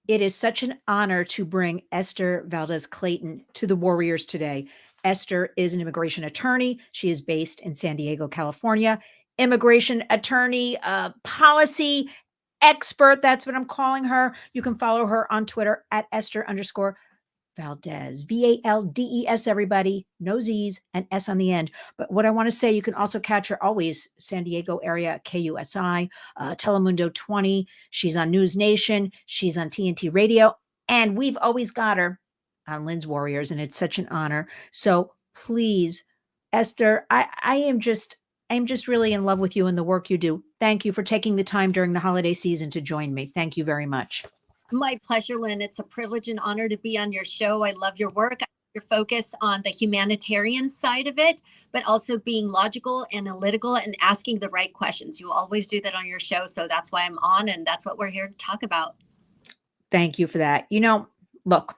It is such an honor to bring Esther Valdes Clayton to the Warriors today. Esther is an immigration attorney. She is based in San Diego, California. Immigration attorney, policy expert. That's what I'm calling her. You can follow her on Twitter at Esther_Valdes, Valdes, everybody. No Z's and S on the end. But what I want to say, you can also catch her always San Diego area, KUSI, Telemundo 20. She's on News Nation. She's on TNT Radio. And we've always got her on Lynn's Warriors, and it's such an honor. So please, Esther, I'm just really in love with you and the work you do. Thank you for taking the time during the holiday season to join me. Thank you very much. My pleasure, Lynn. It's a privilege and honor to be on your show. I love your work. Your focus on the humanitarian side of it, but also being logical, analytical, and asking the right questions. You always do that on your show. So that's why I'm on, and that's what we're here to talk about. Thank you for that. Look,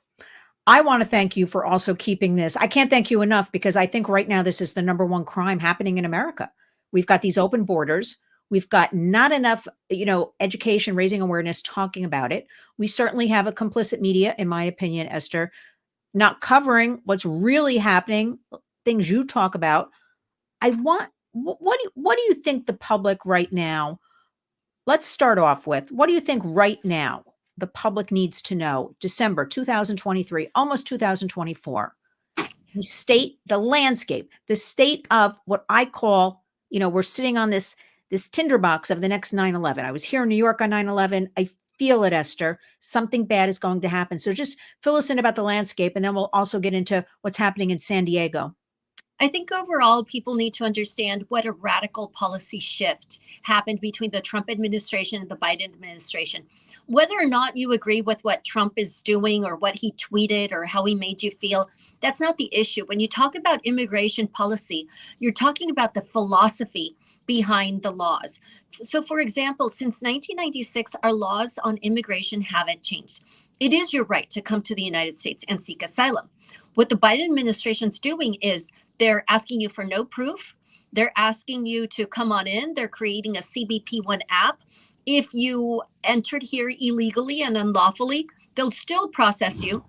I want to thank you for also keeping this. I can't thank you enough because I think right now this is the number one crime happening in America. We've got these open borders. We've got not enough, education, raising awareness, talking about it. We certainly have a complicit media, in my opinion, Esther, not covering what's really happening, things you talk about. What do you think the public right now, let's start off with, what do you think right now the public needs to know? December 2023, almost 2024, the landscape, the state of what I call, we're sitting on this tinderbox of the next 9/11. I was here in New York on 9/11. I feel it, Esther. Something bad is going to happen. So just fill us in about the landscape, and then we'll also get into what's happening in San Diego. I think overall, people need to understand what a radical policy shift happened between the Trump administration and the Biden administration. Whether or not you agree with what Trump is doing or what he tweeted or how he made you feel, that's not the issue. When you talk about immigration policy, you're talking about the philosophy behind the laws. So, for example, since 1996, our laws on immigration haven't changed. It is your right to come to the United States and seek asylum. What the Biden administration's doing is they're asking you for no proof. They're asking you to come on in. They're creating a CBP1 app. If you entered here illegally and unlawfully, they'll still process you.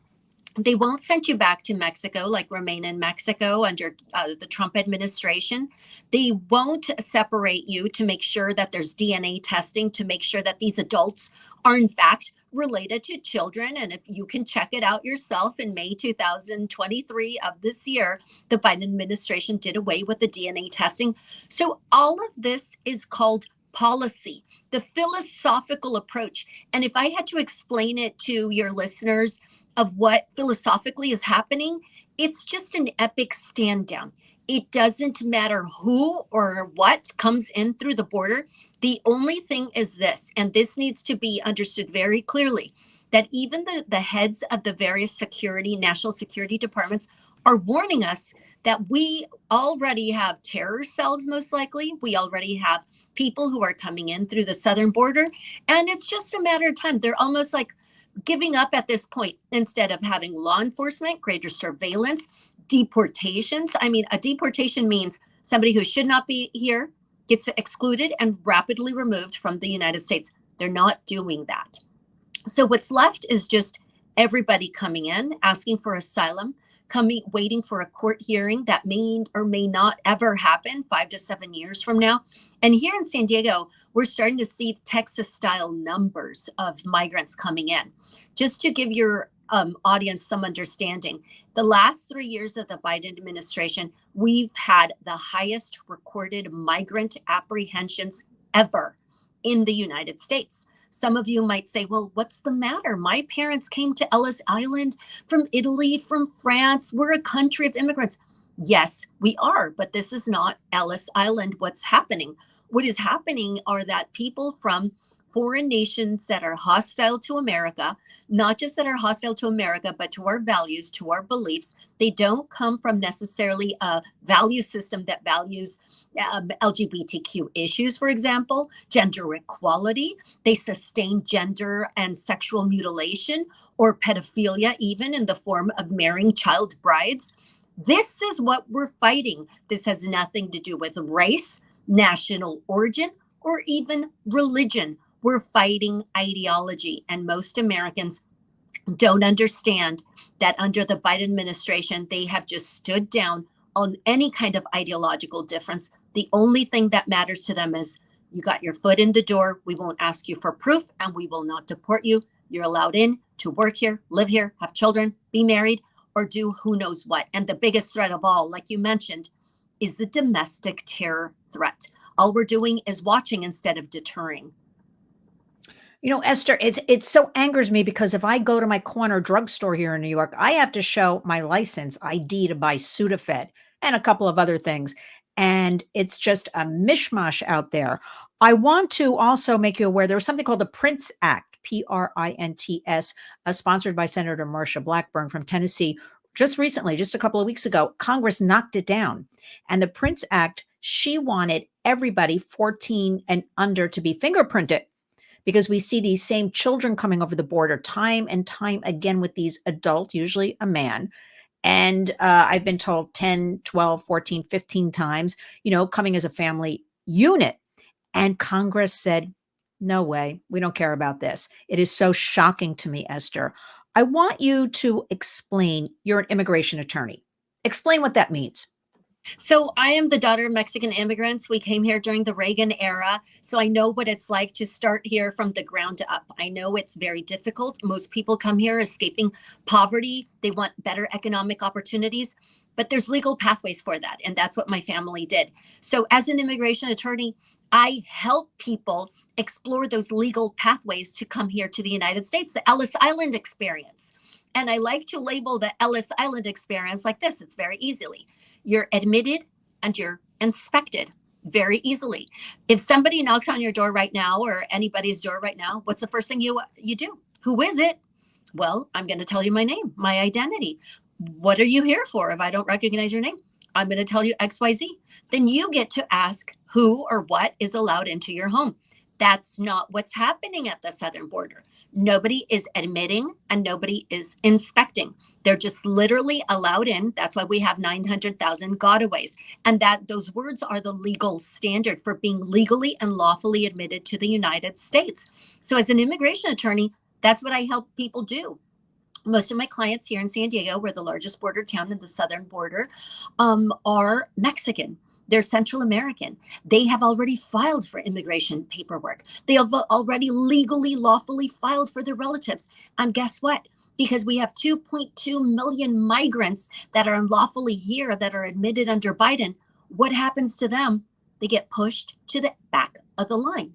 They won't send you back to Mexico, like remain in Mexico under the Trump administration. They won't separate you to make sure that there's DNA testing to make sure that these adults are in fact related to children. And if you can check it out yourself, in May 2023 of this year, the Biden administration did away with the DNA testing. So all of this is called policy, the philosophical approach. And if I had to explain it to your listeners of what philosophically is happening, it's just an epic stand down. It doesn't matter who or what comes in through the border. The only thing is this, and this needs to be understood very clearly, that even the heads of the various national security departments are warning us that we already have terror cells, most likely. We already have people who are coming in through the southern border, and it's just a matter of time. They're almost like giving up at this point. Instead of having law enforcement, greater surveillance, deportations. I mean, a deportation means somebody who should not be here gets excluded and rapidly removed from the United States. They're not doing that. So what's left is just everybody coming in, asking for asylum, waiting for a court hearing that may or may not ever happen 5 to 7 years from now. And here in San Diego, we're starting to see Texas-style numbers of migrants coming in. Just to give your audience some understanding, the last 3 years of the Biden administration, we've had the highest recorded migrant apprehensions ever in the United States. Some of you might say, well, what's the matter? My parents came to Ellis Island from Italy, from France. We're a country of immigrants. Yes, we are, but this is not Ellis Island. What's happening? What is happening are that people from foreign nations that are hostile to America, not just that are hostile to America, but to our values, to our beliefs. They don't come from necessarily a value system that values LGBTQ issues, for example, gender equality. They sustain gender and sexual mutilation or pedophilia, even in the form of marrying child brides. This is what we're fighting. This has nothing to do with race, national origin, or even religion. We're fighting ideology, and most Americans don't understand that under the Biden administration, they have just stood down on any kind of ideological difference. The only thing that matters to them is you got your foot in the door. We won't ask you for proof and we will not deport you. You're allowed in to work here, live here, have children, be married, or do who knows what. And the biggest threat of all, like you mentioned, is the domestic terror threat. All we're doing is watching instead of deterring. Esther, it so angers me because if I go to my corner drugstore here in New York, I have to show my license ID to buy Sudafed and a couple of other things. And it's just a mishmash out there. I want to also make you aware there was something called the Prince Act, Prints, sponsored by Senator Marsha Blackburn from Tennessee. Just recently, just a couple of weeks ago, Congress knocked it down. And the Prince Act, she wanted everybody 14 and under to be fingerprinted, because we see these same children coming over the border time and time again with these adult, usually a man. And I've been told 10, 12, 14, 15 times, coming as a family unit. And Congress said, no way, we don't care about this. It is so shocking to me, Esther. I want you to explain, you're an immigration attorney. Explain what that means. So I am the daughter of Mexican immigrants. We came here during the Reagan era. So I know what it's like to start here from the ground up. I know it's very difficult. Most people come here escaping poverty. They want better economic opportunities, but there's legal pathways for that. And that's what my family did. So as an immigration attorney, I help people explore those legal pathways to come here to the United States, the Ellis Island experience. And I like to label the Ellis Island experience like this. It's very easily. You're admitted and you're inspected very easily. If somebody knocks on your door right now or anybody's door right now, what's the first thing you do? Who is it? Well, I'm going to tell you my name, my identity. What are you here for? If I don't recognize your name, I'm going to tell you XYZ. Then you get to ask who or what is allowed into your home. That's not what's happening at the southern border. Nobody is admitting and nobody is inspecting. They're just literally allowed in. That's why we have 900,000 gotaways. And that those words are the legal standard for being legally and lawfully admitted to the United States. So as an immigration attorney, that's what I help people do. Most of my clients here in San Diego, we're the largest border town in the southern border, are Mexican. They're Central American. They have already filed for immigration paperwork. They have already legally, lawfully filed for their relatives. And guess what? Because we have 2.2 million migrants that are unlawfully here that are admitted under Biden, what happens to them? They get pushed to the back of the line.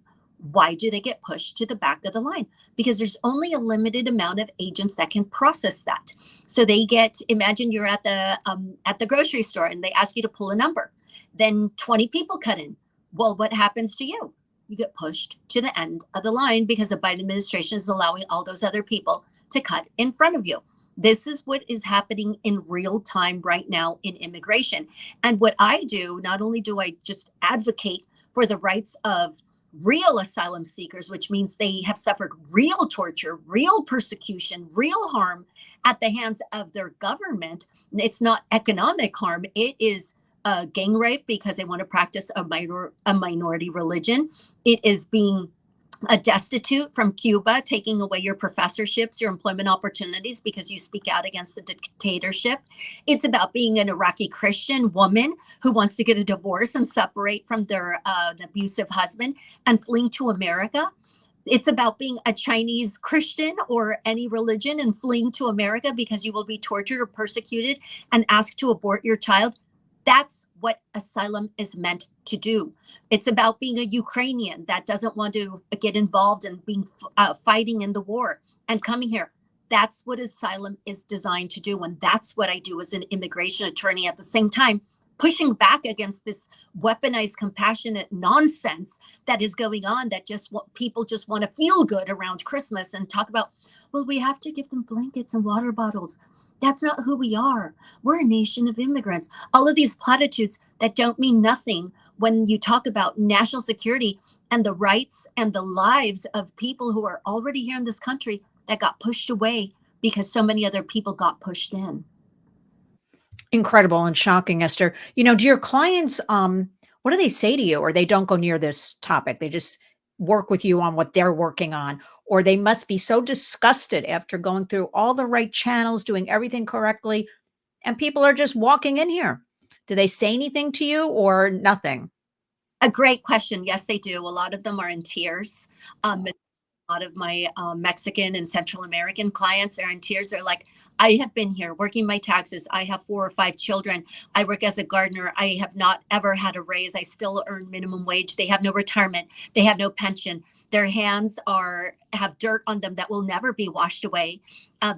Why do they get pushed to the back of the line? Because there's only a limited amount of agents that can process that. So they get, imagine you're at the grocery store and they ask you to pull a number. Then 20 people cut in. Well, what happens to you? You get pushed to the end of the line because the Biden administration is allowing all those other people to cut in front of you. This is what is happening in real time right now in immigration. And what I do, not only do I just advocate for the rights of real asylum seekers, which means they have suffered real torture, real persecution, real harm at the hands of their government. It's not economic harm. It is gang rape because they want to practice a minority religion. It is being destitute from Cuba, taking away your professorships, your employment opportunities because you speak out against the dictatorship. It's about being an Iraqi Christian woman who wants to get a divorce and separate from their an abusive husband and fleeing to America. It's about being a Chinese Christian or any religion and fleeing to America because you will be tortured or persecuted and asked to abort your child. That's what asylum is meant to do. It's about being a Ukrainian that doesn't want to get involved in being fighting in the war and coming here. That's what asylum is designed to do. And that's what I do as an immigration attorney at the same time, pushing back against this weaponized, compassionate nonsense that is going on, that people just want to feel good around Christmas and talk about, well, we have to give them blankets and water bottles. That's not who we are. We're a nation of immigrants. All of these platitudes that don't mean nothing when you talk about national security and the rights and the lives of people who are already here in this country that got pushed away because so many other people got pushed in. Incredible and shocking, Esther. Do your clients, what do they say to you? Or they don't go near this topic? They just work with you on what they're working on? or they must be so disgusted after going through all the right channels, doing everything correctly, and people are just walking in here. Do they say anything to you or nothing? A great question. Yes, they do. A lot of them are in tears. A lot of my Mexican and Central American clients are in tears. They're like, I have been here working my taxes. I have 4 or 5 children. I work as a gardener. I have not ever had a raise. I still earn minimum wage. They have no retirement. They have no pension. Their hands have dirt on them that will never be washed away.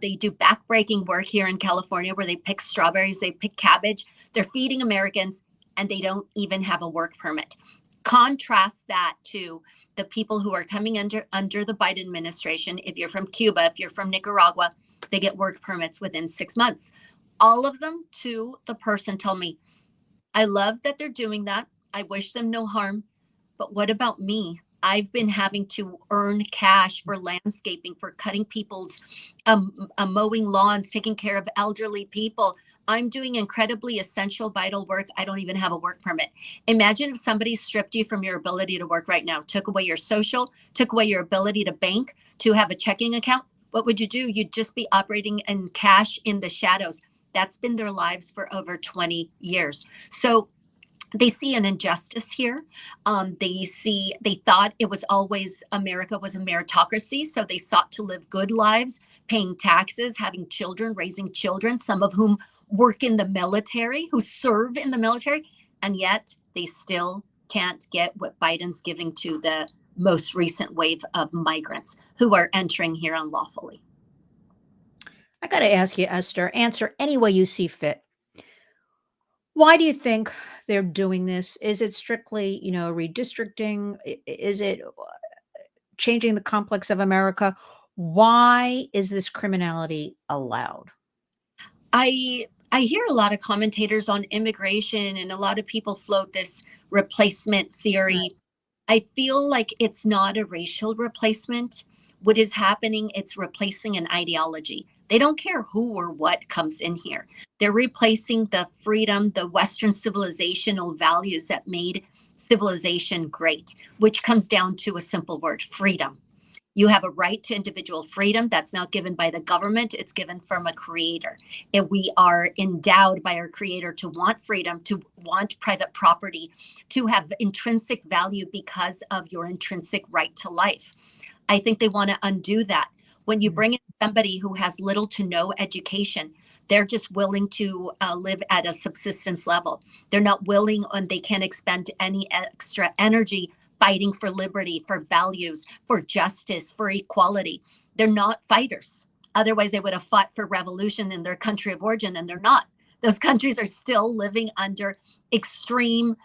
They do backbreaking work here in California where they pick strawberries, they pick cabbage. They're feeding Americans, and they don't even have a work permit. Contrast that to the people who are coming under the Biden administration. If you're from Cuba, if you're from Nicaragua, they get work permits within 6 months. All of them, to the person, tell me, I love that they're doing that. I wish them no harm. But what about me? I've been having to earn cash for landscaping, for cutting people's mowing lawns, taking care of elderly people. I'm doing incredibly essential, vital work. I don't even have a work permit. Imagine if somebody stripped you from your ability to work right now, took away your social, took away your ability to bank, to have a checking account. What would you do? You'd just be operating in cash in the shadows. That's been their lives for over 20 years. So they see an injustice here. They thought it was always America was a meritocracy. So they sought to live good lives, paying taxes, having children, raising children, some of whom work in the military, who serve in the military. And yet they still can't get what Biden's giving to the most recent wave of migrants who are entering here unlawfully. I got to ask you, Esther, answer any way you see fit. Why do you think they're doing this? Is it strictly, redistricting? Is it changing the complex of America? Why is this criminality allowed? I hear a lot of commentators on immigration, and a lot of people float this replacement theory. I feel like it's not a racial replacement. What is happening, it's replacing an ideology. They don't care who or what comes in here. They're replacing the freedom, the Western civilizational values that made civilization great, which comes down to a simple word: freedom. You have a right to individual freedom that's not given by the government, it's given from a creator. And we are endowed by our creator to want freedom, to want private property, to have intrinsic value because of your intrinsic right to life. I think they want to undo that. When you bring in somebody who has little to no education, they're just willing to live at a subsistence level. They're not willing, and they can't expend any extra energy fighting for liberty, for values, for justice, for equality. They're not fighters. Otherwise, they would have fought for revolution in their country of origin, and they're not. Those countries are still living under extreme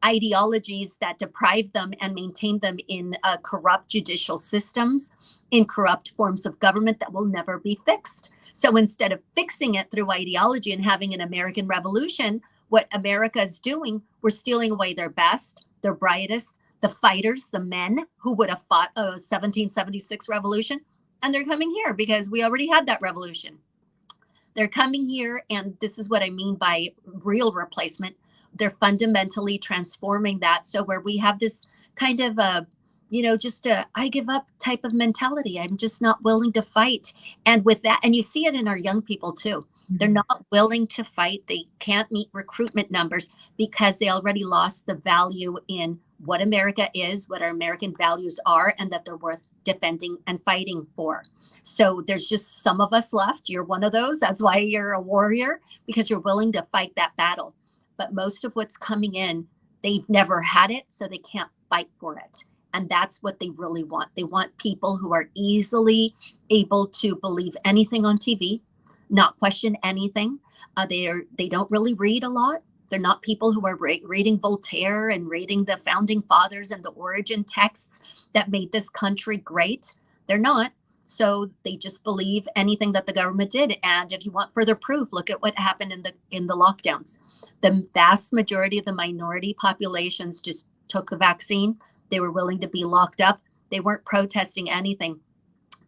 ideologies that deprive them and maintain them in corrupt judicial systems, in corrupt forms of government that will never be fixed. So instead of fixing it through ideology and having an American revolution, what America is doing, we're stealing away their best, their brightest, the fighters, the men who would have fought a 1776 revolution. And they're coming here because we already had that revolution. They're coming here, and this is what I mean by real replacement. They're fundamentally transforming that. So where we have this kind of just a I give up type of mentality. I'm just not willing to fight. And with that, and you see it in our young people too. They're not willing to fight. They can't meet recruitment numbers because they already lost the value in what America is, what our American values are, and that they're worth defending and fighting for. So there's just some of us left. You're one of those. That's why you're a warrior, because you're willing to fight that battle. But most of what's coming in, they've never had it, so they can't fight for it. And that's what they really want. They want people who are easily able to believe anything on TV, not question anything. They don't really read a lot. They're not people who are reading Voltaire and reading the founding fathers and the origin texts that made this country great. They're not. So they just believe anything that the government did. And if you want further proof, look at what happened in the lockdowns. The vast majority of the minority populations just took the vaccine. They were willing to be locked up. They weren't protesting anything.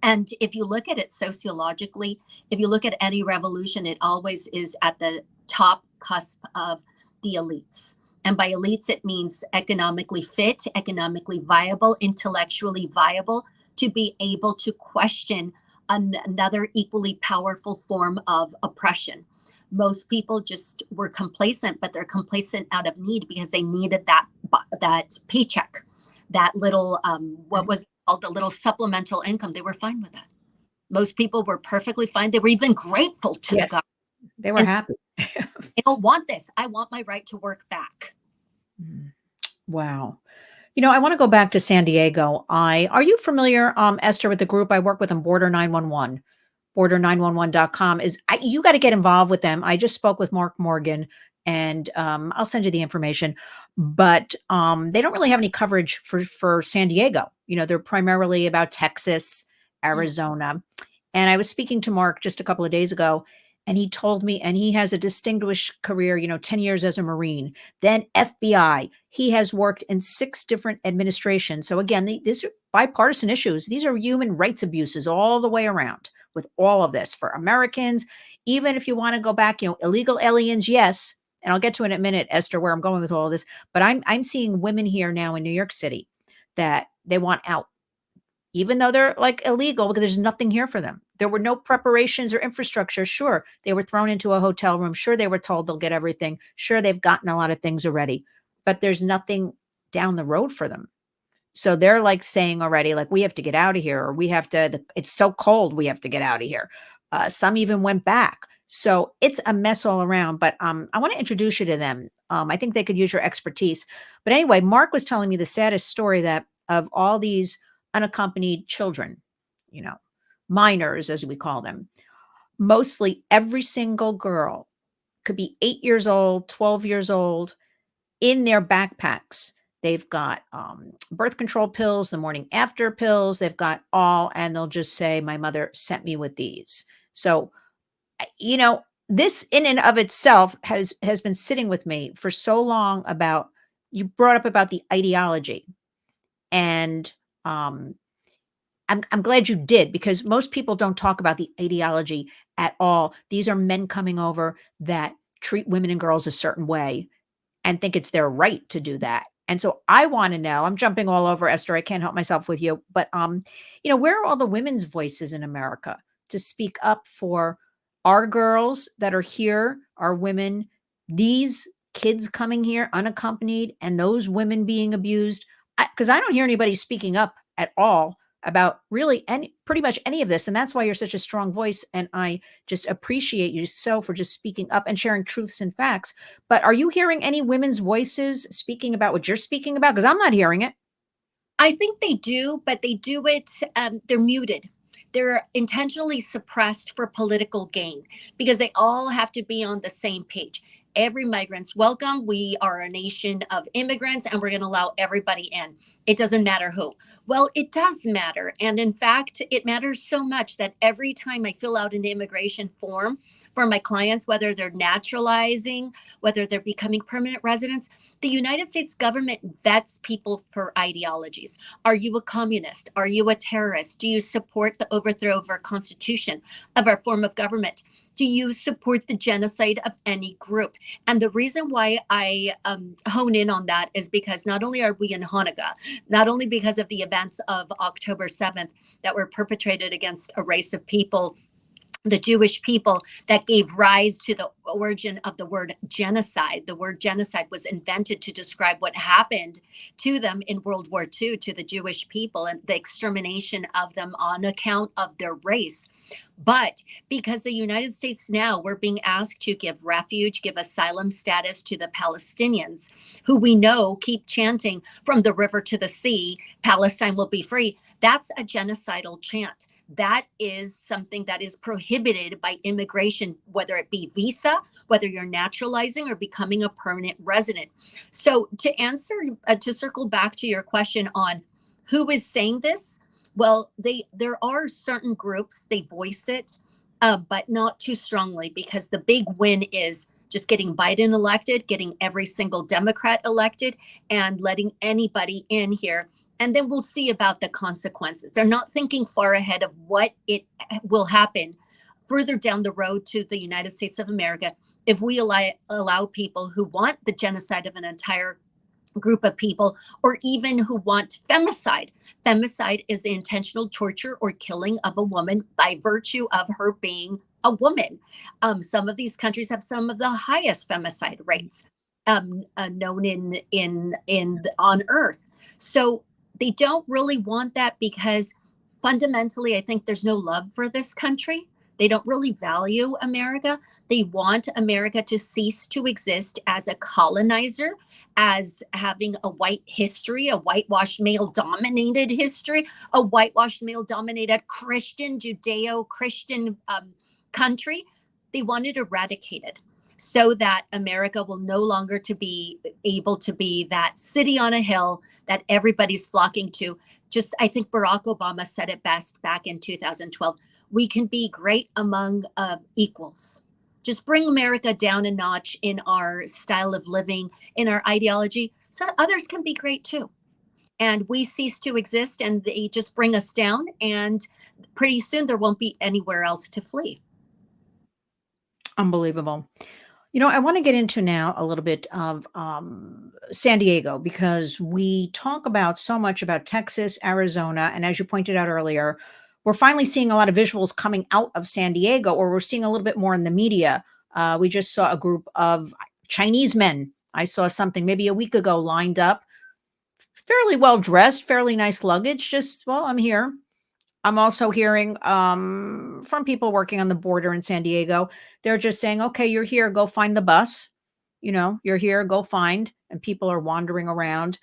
And if you look at it sociologically, if you look at any revolution, it always is at the top cusp of the elites. And by elites, it means economically fit, economically viable, intellectually viable, to be able to question another equally powerful form of oppression. Most people just were complacent, but they're complacent out of need because they needed that paycheck, that little what was called the little supplemental income. They were fine with that. Most people were perfectly fine. They were even grateful to the government. They were And happy. I don't want this. I want my right to work back. Wow. I want to go back to San Diego. Are you familiar, Esther, with the group I work with on Border 911? Border911.com you got to get involved with them. I just spoke with Mark Morgan, and I'll send you the information. But they don't really have any coverage for San Diego. They're primarily about Texas, Arizona. And I was speaking to Mark just a couple of days ago, and he told me, and he has a distinguished career, 10 years as a Marine, then FBI. He has worked in 6 different administrations. So again, these are bipartisan issues. These are human rights abuses all the way around with all of this for Americans. Even if you want to go back, illegal aliens, yes. And I'll get to it in a minute, Esther, where I'm going with all of this. But I'm seeing women here now in New York City that they want out, even though they're like illegal, because there's nothing here for them. There were no preparations or infrastructure. Sure, they were thrown into a hotel room. Sure, they were told they'll get everything. Sure, they've gotten a lot of things already, but there's nothing down the road for them. So they're like saying already, like, we have to get out of here, or it's so cold, we have to get out of here. Some even went back. So it's a mess all around, but I want to introduce you to them. I think they could use your expertise. But anyway, Mark was telling me the saddest story that of all these unaccompanied children, minors, as we call them, mostly every single girl could be 8 years old, 12 years old. In their backpacks, they've got birth control pills, the morning after pills. They've got and they'll just say, my mother sent me with these. So, this in and of itself has been sitting with me for so long. You brought up about the ideology, and I'm glad you did, because most people don't talk about the ideology at all. These are men coming over that treat women and girls a certain way and think it's their right to do that. And so I want to know, I'm jumping all over, Esther, I can't help myself with you, but where are all the women's voices in America to speak up for our girls that are here, our women, these kids coming here unaccompanied, and those women being abused? Because I don't hear anybody speaking up at all about really pretty much any of this. And that's why you're such a strong voice. And I just appreciate you so for just speaking up and sharing truths and facts. But are you hearing any women's voices speaking about what you're speaking about? Because I'm not hearing it. I think they do, but they do it, they're muted. They're intentionally suppressed for political gain because they all have to be on the same page. Every migrant's welcome. We are a nation of immigrants and we're going to allow everybody in. It doesn't matter who. Well, it does matter. And in fact, it matters so much that every time I fill out an immigration form for my clients, whether they're naturalizing, whether they're becoming permanent residents, the United States government vets people for ideologies. Are you a communist? Are you a terrorist? Do you support the overthrow of our Constitution, of our form of government? Do you support the genocide of any group? And the reason why I hone in on that is because not only are we in Hanukkah, not only because of the events of October 7th that were perpetrated against a race of people, the Jewish people, that gave rise to the origin of the word genocide. The word genocide was invented to describe what happened to them in World War II, to the Jewish people, and the extermination of them on account of their race. But because the United States now, we're being asked to give refuge, give asylum status to the Palestinians, who we know keep chanting from the river to the sea, Palestine will be free. That's a genocidal chant. That is something that is prohibited by immigration, whether it be visa, whether you're naturalizing or becoming a permanent resident. So to circle back to your question on who is saying this, well, there are certain groups, they voice it, but not too strongly, because the big win is just getting Biden elected, getting every single Democrat elected, and letting anybody in here. And then we'll see about the consequences. They're not thinking far ahead of what it will happen further down the road to the United States of America if we allow people who want the genocide of an entire group of people, or even who want femicide. Femicide is the intentional torture or killing of a woman by virtue of her being a woman. Some of these countries have some of the highest femicide rates known in on Earth. So they don't really want that because fundamentally, I think there's no love for this country. They don't really value America. They want America to cease to exist as a colonizer, as having a white history, a whitewashed male dominated history, a whitewashed male dominated Christian, Judeo Christian country. They want it eradicated so that America will no longer to be able to be that city on a hill that everybody's flocking to. Just, I think Barack Obama said it best back in 2012. We can be great among equals. Just bring America down a notch in our style of living, in our ideology, so others can be great too. And we cease to exist and they just bring us down. And pretty soon there won't be anywhere else to flee. Unbelievable. I want to get into now a little bit of San Diego, because we talk about so much about Texas, Arizona, and as you pointed out earlier, we're finally seeing a lot of visuals coming out of San Diego, or we're seeing a little bit more in the media. We just saw a group of Chinese men. I saw something maybe a week ago lined up, fairly well dressed, fairly nice luggage. Just, well, I'm here. I'm also hearing from people working on the border in San Diego. They're just saying, okay, you're here, go find the bus. You're here, go find. And people are wandering around.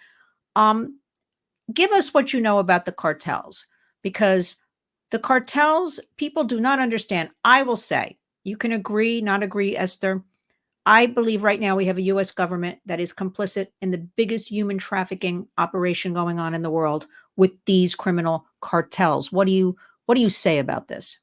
Give us what you know about the cartels, because the cartels, people do not understand. I will say, you can agree, not agree, Esther. I believe right now we have a U.S. government that is complicit in the biggest human trafficking operation going on in the world with these criminal cartels. What do you say about this?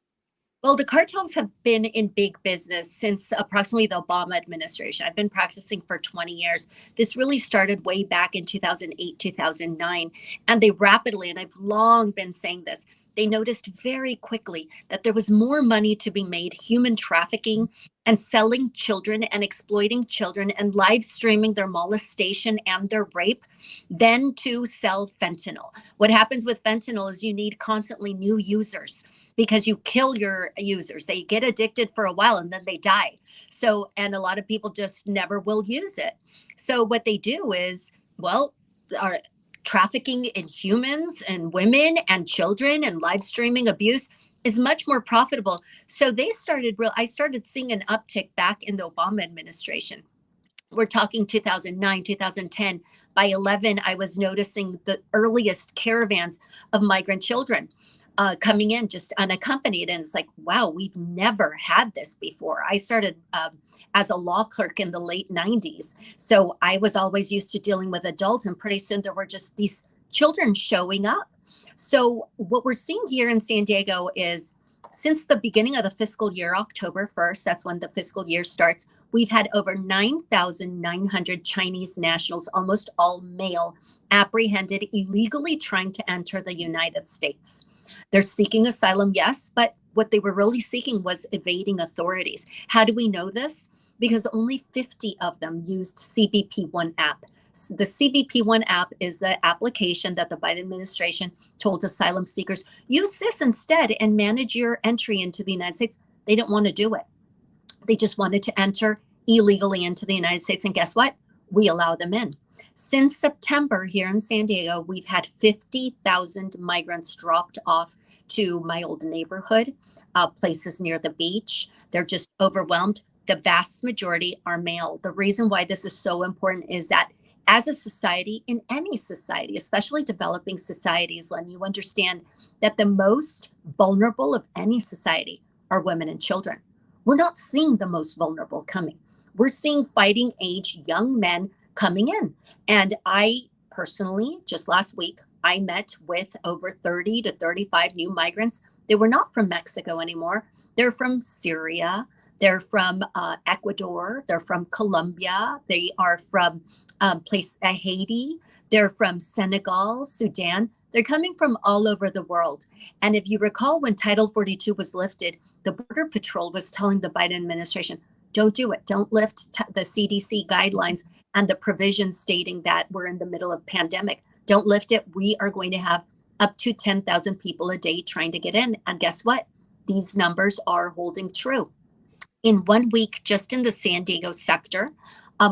Well, the cartels have been in big business since approximately the Obama administration. I've been practicing for 20 years. This really started way back in 2008, 2009. And they rapidly, and I've long been saying this, they noticed very quickly that there was more money to be made human trafficking and selling children and exploiting children and live streaming their molestation and their rape than to sell fentanyl. What happens with fentanyl is you need constantly new users because you kill your users. They get addicted for a while and then they die. So, and a lot of people just never will use it. So what they do is, well, are trafficking in humans and women and children and live streaming abuse is much more profitable. So I started seeing an uptick back in the Obama administration. We're talking 2009, 2010. By 11, I was noticing the earliest caravans of migrant children coming in just unaccompanied. And it's like, wow, we've never had this before. I started as a law clerk in the late 90s. So I was always used to dealing with adults. And pretty soon there were just these children showing up. So what we're seeing here in San Diego is since the beginning of the fiscal year, October 1st, that's when the fiscal year starts, we've had over 9,900 Chinese nationals, almost all male, apprehended illegally trying to enter the United States. They're seeking asylum, yes, but what they were really seeking was evading authorities. How do we know this? Because only 50 of them used CBP One app. The CBP One app is the application that the Biden administration told asylum seekers, use this instead and manage your entry into the United States. They didn't want to do it. They just wanted to enter illegally into the United States. And guess what? We allow them in. Since September here in San Diego, we've had 50,000 migrants dropped off to my old neighborhood, places near the beach. They're just overwhelmed. The vast majority are male. The reason why this is so important is that as a society, in any society, especially developing societies, Lynn, you understand that the most vulnerable of any society are women and children. We're not seeing the most vulnerable coming. We're seeing fighting age young men coming in. And I personally, just last week, I met with over 30 to 35 new migrants. They were not from Mexico anymore. They're from Syria. They're from Ecuador. They're from Colombia. They are from Haiti. They're from Senegal, Sudan. They're coming from all over the world. And if you recall, when Title 42 was lifted, the Border Patrol was telling the Biden administration, don't do it. Don't lift the CDC guidelines and the provisions stating that we're in the middle of pandemic. Don't lift it. We are going to have up to 10,000 people a day trying to get in. And guess what? These numbers are holding true. In 1 week, just in the San Diego sector,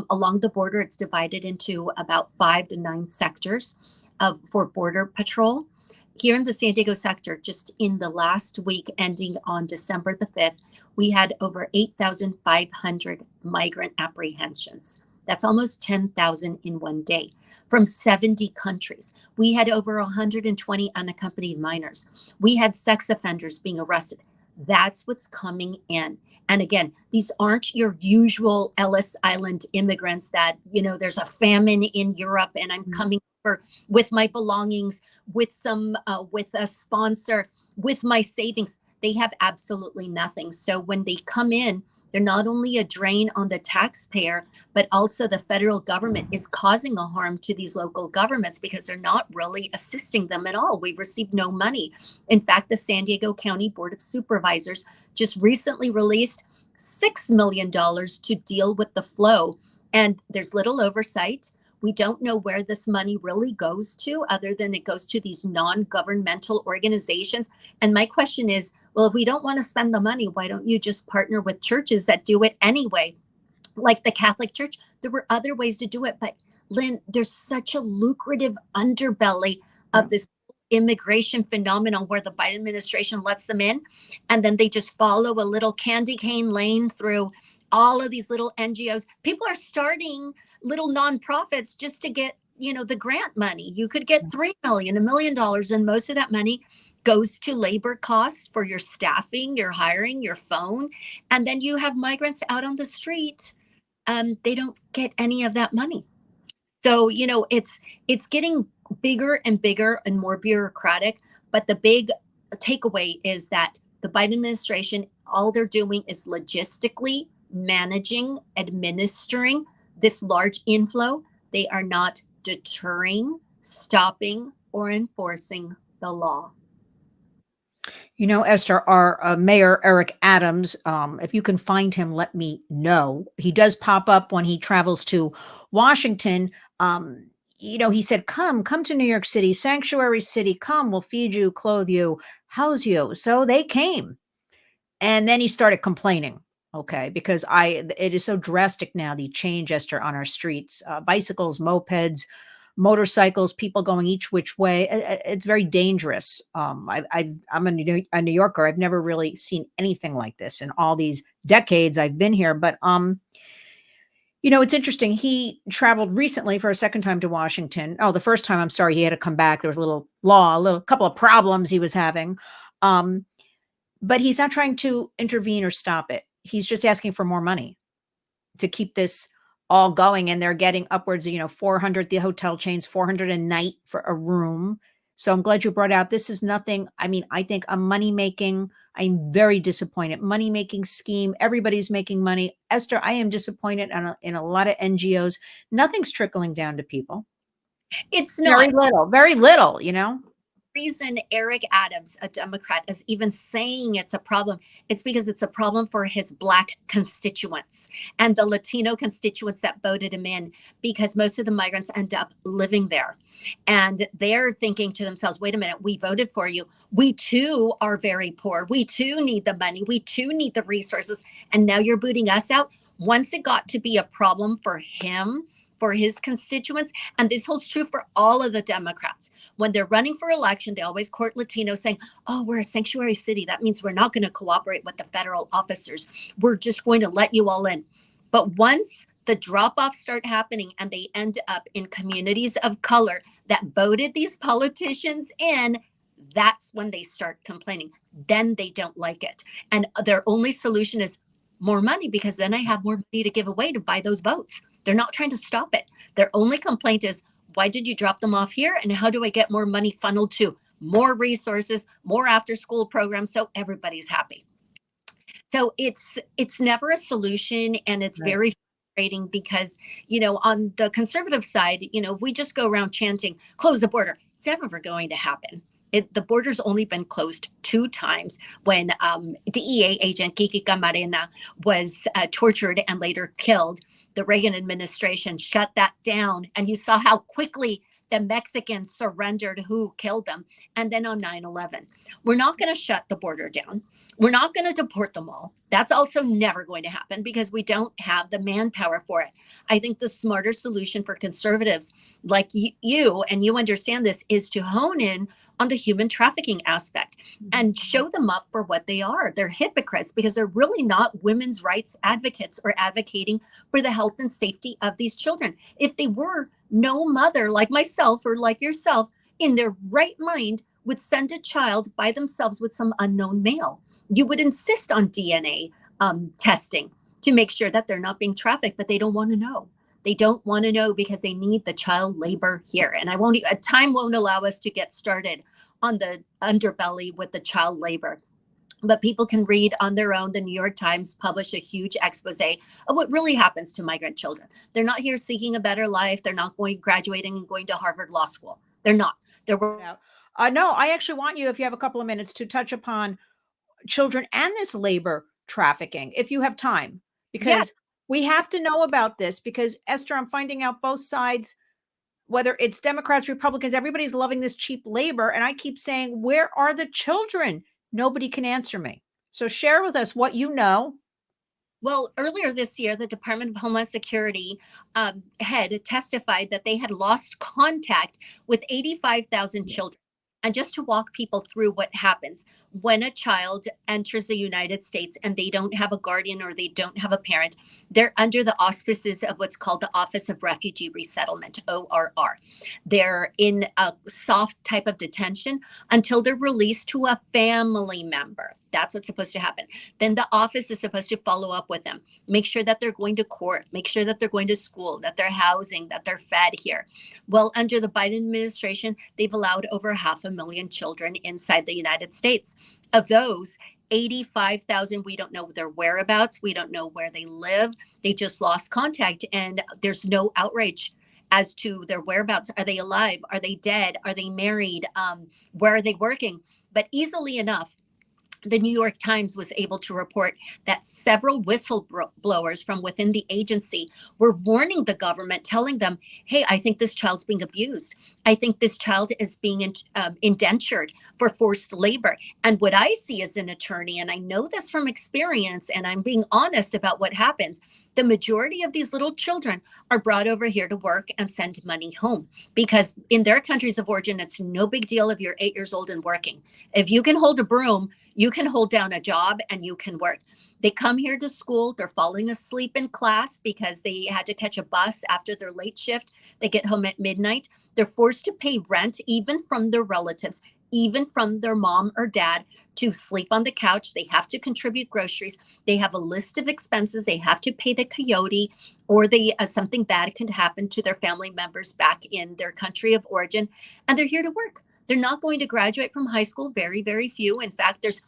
along the border, it's divided into about 5 to 9 sectors for Border Patrol. Here in the San Diego sector, just in the last week ending on December the 5th, we had over 8,500 migrant apprehensions. That's almost 10,000 in one day from 70 countries. We had over 120 unaccompanied minors. We had sex offenders being arrested. That's what's coming in. And again, these aren't your usual Ellis Island immigrants that, there's a famine in Europe and I'm coming over with my belongings, with a sponsor, with my savings. They have absolutely nothing. So when they come in, they're not only a drain on the taxpayer, but also the federal government is causing a harm to these local governments because they're not really assisting them at all. We've received no money. In fact, the San Diego County Board of Supervisors just recently released $6 million to deal with the flow. And there's little oversight. We don't know where this money really goes to, other than it goes to these non-governmental organizations. And my question is, well, if we don't want to spend the money, why don't you just partner with churches that do it anyway? Like the Catholic Church, there were other ways to do it. But Lynn, there's such a lucrative underbelly of this immigration phenomenon where the Biden administration lets them in, and then they just follow a little candy cane lane through all of these little NGOs. People are starting little nonprofits just to get, the grant money. You could get $3 million, $1 million, and most of that money goes to labor costs for your staffing, your hiring, your phone. And then you have migrants out on the street. They don't get any of that money. So, it's getting bigger and bigger and more bureaucratic. But the big takeaway is that the Biden administration, all they're doing is logistically managing, administering this large inflow. They are not deterring, stopping, or enforcing the law. Esther, our Mayor Eric Adams, if you can find him, let me know. He does pop up when he travels to Washington. He said, come to New York City, sanctuary city, come, we'll feed you, clothe you, house you. So they came. And then he started complaining. Okay, because it is so drastic now, the change, Esther, on our streets, bicycles, mopeds, motorcycles, people going each which way. It's very dangerous. I'm a New Yorker. I've never really seen anything like this in all these decades I've been here. But it's interesting. He traveled recently for a second time to Washington. Oh, the first time, I'm sorry, he had to come back. There was a couple of problems he was having. But he's not trying to intervene or stop it. He's just asking for more money to keep this all going. And they're getting upwards of, 400, the hotel chains, 400 a night for a room. So I'm glad you brought out, this is nothing. I think I'm very disappointed. Money-making scheme. Everybody's making money. Esther, I am disappointed in a lot of NGOs. Nothing's trickling down to people. It's not. Very little, Reason Eric Adams, a Democrat, is even saying it's a problem, it's because it's a problem for his Black constituents and the Latino constituents that voted him in, because most of the migrants end up living there. And they're thinking to themselves, wait a minute, we voted for you. We too are very poor. We too need the money. We too need the resources. And now you're booting us out. Once it got to be a problem for him, for his constituents, and this holds true for all of the Democrats. When they're running for election, they always court Latinos saying, oh, we're a sanctuary city. That means we're not going to cooperate with the federal officers. We're just going to let you all in. But once the drop-offs start happening and they end up in communities of color that voted these politicians in, that's when they start complaining. Then they don't like it. And their only solution is more money, because then I have more money to give away to buy those votes. They're not trying to stop it. Their only complaint is, why did you drop them off here? And how do I get more money funneled to more resources, more after school programs, so everybody's happy? So it's never a solution. And it's Right. very frustrating because, on the conservative side, if we just go around chanting, close the border, it's never going to happen. The border's only been closed 2 times when DEA agent Kiki Camarena was tortured and later killed. The Reagan administration shut that down. And you saw how quickly the Mexicans surrendered who killed them, and then on 9/11. We're not going to shut the border down. We're not going to deport them all. That's also never going to happen because we don't have the manpower for it. I think the smarter solution for conservatives like you, and you understand this, is to hone in on the human trafficking aspect and show them up for what they are. They're hypocrites because they're really not women's rights advocates or advocating for the health and safety of these children. If they were, no mother like myself or like yourself in their right mind would send a child by themselves with some unknown male. You would insist on DNA testing to make sure that they're not being trafficked, but they don't want to know. They don't want to know because they need the child labor here. And time won't allow us to get started on the underbelly with the child labor. But people can read on their own. The New York Times published a huge expose of what really happens to migrant children. They're not here seeking a better life. They're not graduating and going to Harvard Law School. They're not. No, I actually want you, if you have a couple of minutes, to touch upon children and this labor trafficking, if you have time, because we have to know about this. Because Esther, I'm finding out both sides, whether it's Democrats, Republicans, everybody's loving this cheap labor. And I keep saying, where are the children? Nobody can answer me. So share with us what you know. Well, earlier this year, the Department of Homeland Security head testified that they had lost contact with 85,000 children. And just to walk people through what happens when a child enters the United States and they don't have a guardian or they don't have a parent, they're under the auspices of what's called the Office of Refugee Resettlement, ORR. They're in a soft type of detention until they're released to a family member. That's what's supposed to happen. Then the office is supposed to follow up with them, make sure that they're going to court, make sure that they're going to school, that they're housing, that they're fed here. Well, under the Biden administration, they've allowed over 500,000 children inside the United States. Of those, 85,000, we don't know their whereabouts. We don't know where they live. They just lost contact, and there's no outrage as to their whereabouts. Are they alive? Are they dead? Are they married? Where are they working? But easily enough, the New York Times was able to report that several whistleblowers from within the agency were warning the government, telling them, hey, I think this child's being abused. I think this child is being indentured for forced labor. And what I see as an attorney, and I know this from experience, and I'm being honest about what happens, the majority of these little children are brought over here to work and send money home because in their countries of origin, it's no big deal if you're 8 years old and working. If you can hold a broom, you can hold down a job and you can work. They come here to school. They're falling asleep in class because they had to catch a bus after their late shift. They get home at midnight. They're forced to pay rent, even from their relatives, even from their mom or dad, to sleep on the couch. They have to contribute groceries. They have a list of expenses. They have to pay the coyote, or something bad can happen to their family members back in their country of origin. And they're here to work. They're not going to graduate from high school. Very, very few. In fact, there's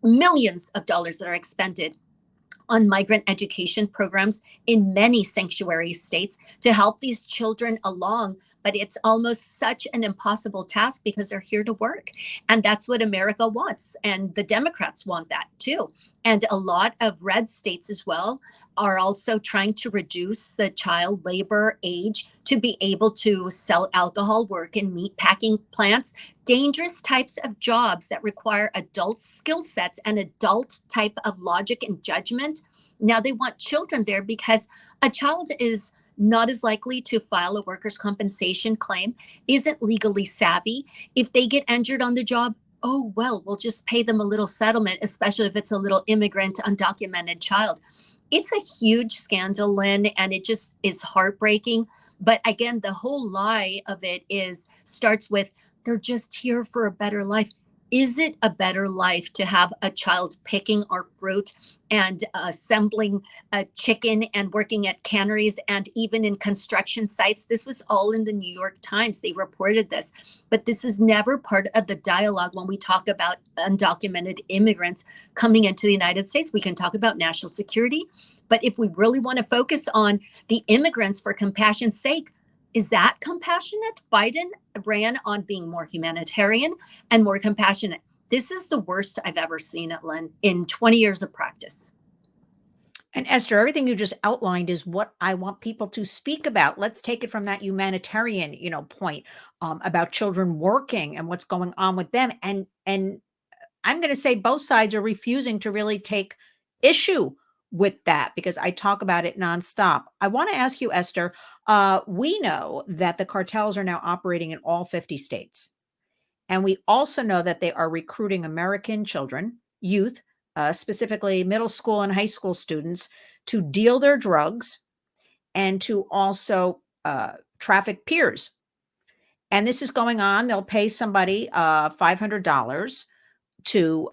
millions of dollars that are expended on migrant education programs in many sanctuary states to help these children along. But it's almost such an impossible task because they're here to work. And that's what America wants. And the Democrats want that too. And a lot of red states as well are also trying to reduce the child labor age to be able to sell alcohol, work in meat packing plants, dangerous types of jobs that require adult skill sets and adult type of logic and judgment. Now they want children there because a child is not as likely to file a workers' compensation claim, isn't legally savvy. If they get injured on the job, oh, well, we'll just pay them a little settlement, especially if it's a little immigrant, undocumented child. It's a huge scandal, Lynn, and it just is heartbreaking. But again, the whole lie of it starts with they're just here for a better life. Is it a better life to have a child picking our fruit and assembling a chicken and working at canneries and even in construction sites? This was all in the New York Times. They reported this. But this is never part of the dialogue when we talk about undocumented immigrants coming into the United States. We can talk about national security. But if we really want to focus on the immigrants for compassion's sake, is that compassionate? Biden ran on being more humanitarian and more compassionate. This is the worst I've ever seen it, Lynn, in 20 years of practice. And Esther, everything you just outlined is what I want people to speak about. Let's take it from that humanitarian, point about children working and what's going on with them. And I'm going to say both sides are refusing to really take issue with that because I talk about it nonstop. I want to ask you, Esther. We know that the cartels are now operating in all 50 states. And we also know that they are recruiting American children, youth, specifically middle school and high school students, to deal their drugs and to also traffic peers. And this is going on. They'll pay somebody $500 to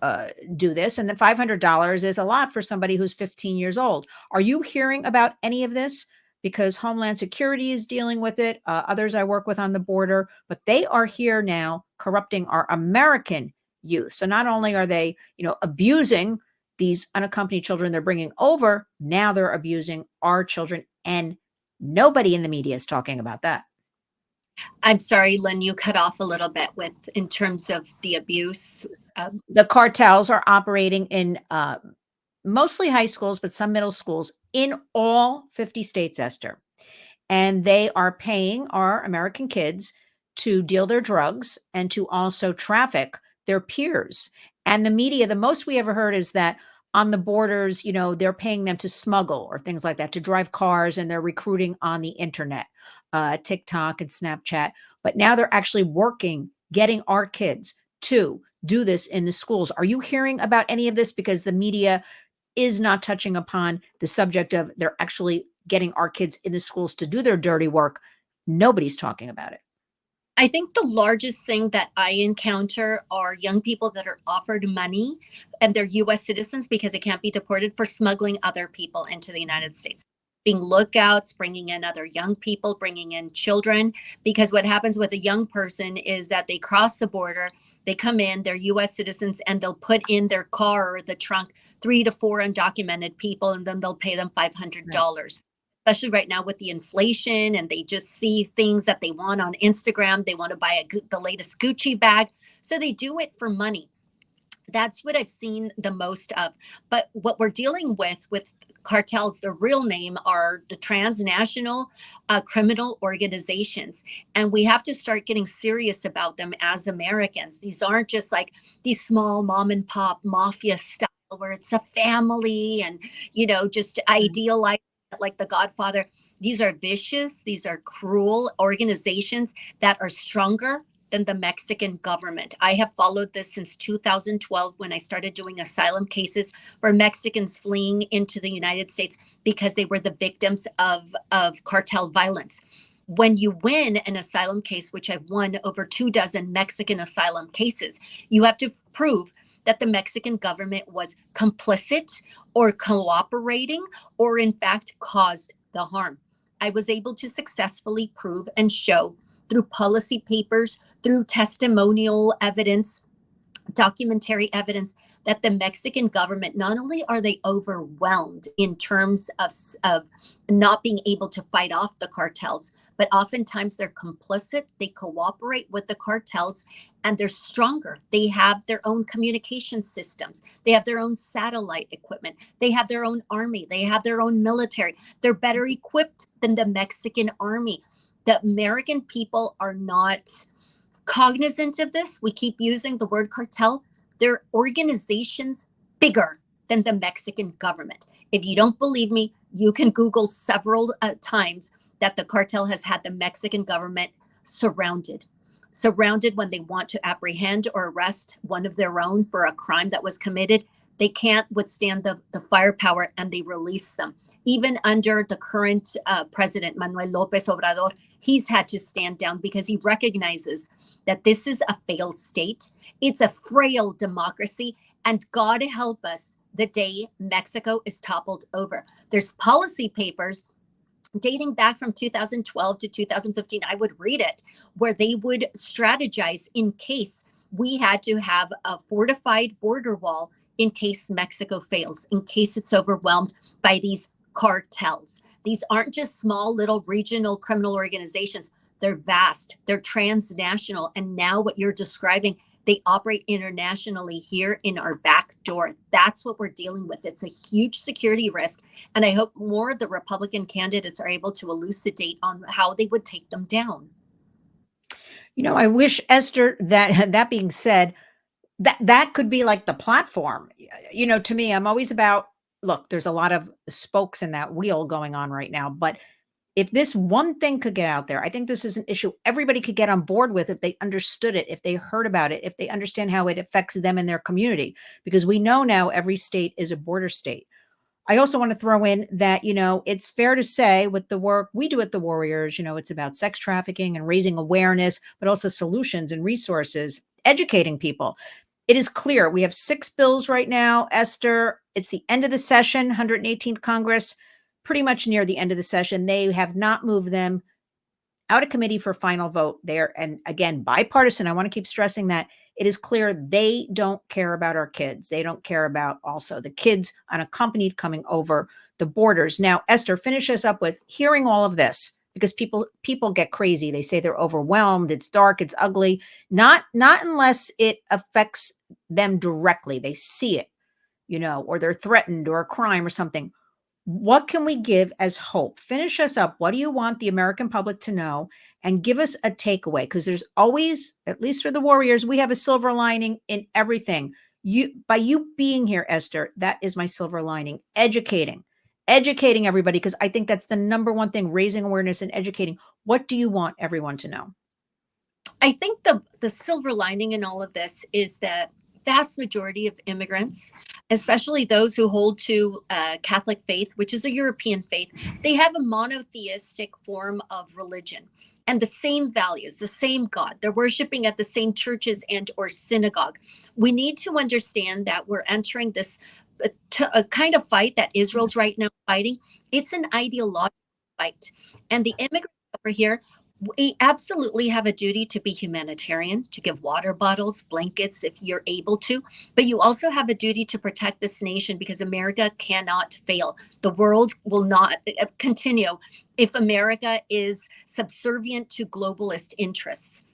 do this. And then $500 is a lot for somebody who's 15 years old. Are you hearing about any of this? Because Homeland Security is dealing with it. Others I work with on the border, but they are here now corrupting our American youth. So not only are they, abusing these unaccompanied children they're bringing over, now they're abusing our children. And nobody in the media is talking about that. I'm sorry, Lynn, you cut off a little bit in terms of the abuse. The cartels are operating in mostly high schools, but some middle schools in all 50 states, Esther. And they are paying our American kids to deal their drugs and to also traffic their peers. And the media, the most we ever heard is that on the borders, they're paying them to smuggle or things like that, to drive cars, and they're recruiting on the internet, TikTok and Snapchat. But now they're actually working, getting our kids to do this in the schools. Are you hearing about any of this? Because the media is not touching upon the subject of they're actually getting our kids in the schools to do their dirty work. Nobody's talking about it. I think the largest thing that I encounter are young people that are offered money and they're US citizens because they can't be deported for smuggling other people into the United States. Being lookouts, bringing in other young people, bringing in children, because what happens with a young person is that they cross the border, they come in, they're US citizens, and they'll put in their car or the trunk 3 to 4 undocumented people, and then they'll pay them $500. Right. Especially right now with the inflation, and they just see things that they want on Instagram. They want to buy the latest Gucci bag. So they do it for money. That's what I've seen the most of. But what we're dealing with cartels, the real name are the transnational criminal organizations. And we have to start getting serious about them as Americans. These aren't just like these small mom and pop mafia style where it's a family and, just idealize like the Godfather. These are vicious, these are cruel organizations that are stronger than the Mexican government. I have followed this since 2012 when I started doing asylum cases for Mexicans fleeing into the United States because they were the victims of cartel violence. When you win an asylum case, which I've won over 24 Mexican asylum cases, you have to prove that the Mexican government was complicit or cooperating or in fact caused the harm. I was able to successfully prove and show through policy papers, through testimonial evidence, documentary evidence that the Mexican government, not only are they overwhelmed in terms of not being able to fight off the cartels, but oftentimes they're complicit, they cooperate with the cartels, and they're stronger. They have their own communication systems. They have their own satellite equipment. They have their own army. They have their own military. They're better equipped than the Mexican army. The American people are not cognizant of this. We keep using the word cartel. They're organizations bigger than the Mexican government. If you don't believe me, you can Google several times that the cartel has had the Mexican government surrounded when they want to apprehend or arrest one of their own for a crime that was committed. They can't withstand the firepower and they release them. Even under the current president, Manuel Lopez Obrador, he's had to stand down because he recognizes that this is a failed state. It's a frail democracy, and God help us the day Mexico is toppled over. There's policy papers dating back from 2012 to 2015, I would read it, where they would strategize in case we had to have a fortified border wall in case Mexico fails, in case it's overwhelmed by these cartels. These aren't just small little regional criminal organizations. They're vast, they're transnational. And now what you're describing They operate internationally here in our back door. That's what we're dealing with. It's a huge security risk. And I hope more of the Republican candidates are able to elucidate on how they would take them down. I wish, Esther, that that being said, that could be like the platform. To me, I'm always about, look, there's a lot of spokes in that wheel going on right now, but if this one thing could get out there, I think this is an issue everybody could get on board with if they understood it, if they heard about it, if they understand how it affects them and their community, because we know now every state is a border state. I also want to throw in that, it's fair to say with the work we do at the Warriors, it's about sex trafficking and raising awareness, but also solutions and resources, educating people. It is clear we have 6 bills right now, Esther. It's the end of the session, 118th Congress, pretty much near the end of the session. They have not moved them out of committee for final vote there. And again, bipartisan. I want to keep stressing that it is clear they don't care about our kids. They don't care about also the kids unaccompanied coming over the borders. Now, Esther, finish us up with hearing all of this, because people get crazy. They say they're overwhelmed. It's dark. It's ugly. Not unless it affects them directly. They see it, or they're threatened or a crime or something. What can we give as hope? Finish us up. What do you want the American public to know? And give us a takeaway, because there's always, at least for the Warriors, we have a silver lining in everything. By you being here, Esther, that is my silver lining. Educating everybody, because I think that's the number one thing, raising awareness and educating. What do you want everyone to know? I think the silver lining in all of this is that vast majority of immigrants, especially those who hold to Catholic faith, which is a European faith, they have a monotheistic form of religion and the same values, the same God. They're worshiping at the same churches and or synagogue. We need to understand that we're entering this a kind of fight that Israel's right now fighting. It's an ideological fight. And the immigrants over here, we absolutely have a duty to be humanitarian, to give water bottles, blankets if you're able to, but you also have a duty to protect this nation, because America cannot fail. The world will not continue if America is subservient to globalist interests.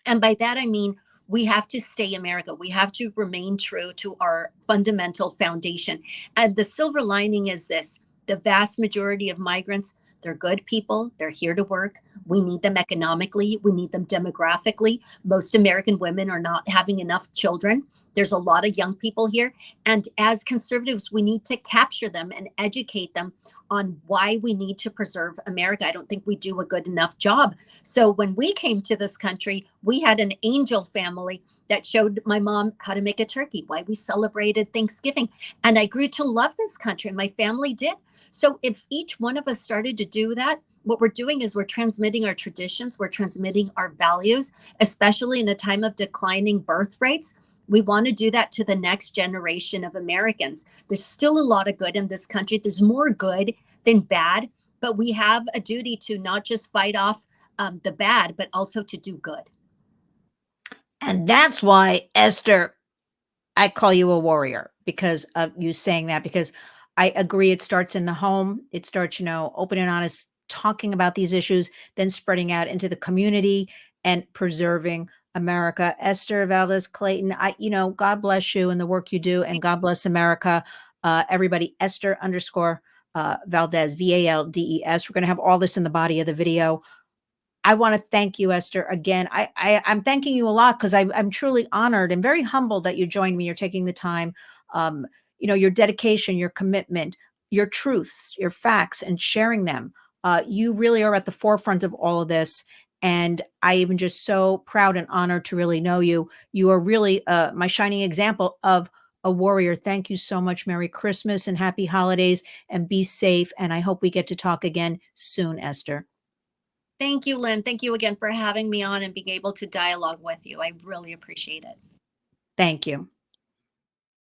And by that, I mean, we have to stay America. We have to remain true to our fundamental foundation. And the silver lining is this: the vast majority of migrants, they're good people. They're here to work. We need them economically. We need them demographically. Most American women are not having enough children. There's a lot of young people here. And as conservatives, we need to capture them and educate them on why we need to preserve America. I don't think we do a good enough job. So when we came to this country, we had an angel family that showed my mom how to make a turkey, why we celebrated Thanksgiving. And I grew to love this country. My family did. So if each one of us started to do that, what we're doing is we're transmitting our traditions, we're transmitting our values, especially in a time of declining birth rates. We want to do that to the next generation of Americans. There's still a lot of good in this country. There's more good than bad, but we have a duty to not just fight off the bad, but also to do good. And that's why, Esther, I call you a warrior, because of you saying that, because I agree. It starts in the home. It starts, open and honest, talking about these issues, then spreading out into the community and preserving America. Esther Valdes Clayton, God bless you and the work you do, and God bless America. Everybody, Esther underscore Valdes, Valdes. We're going to have all this in the body of the video. I want to thank you, Esther. Again, I'm thanking you a lot, because I'm truly honored and very humbled that you joined me. You're taking the time, your dedication, your commitment, your truths, your facts, and sharing them. You really are at the forefront of all of this. And I am just so proud and honored to really know you. You are really my shining example of a warrior. Thank you so much. Merry Christmas and happy holidays, and be safe. And I hope we get to talk again soon, Esther. Thank you, Lynn. Thank you again for having me on and being able to dialogue with you. I really appreciate it. Thank you.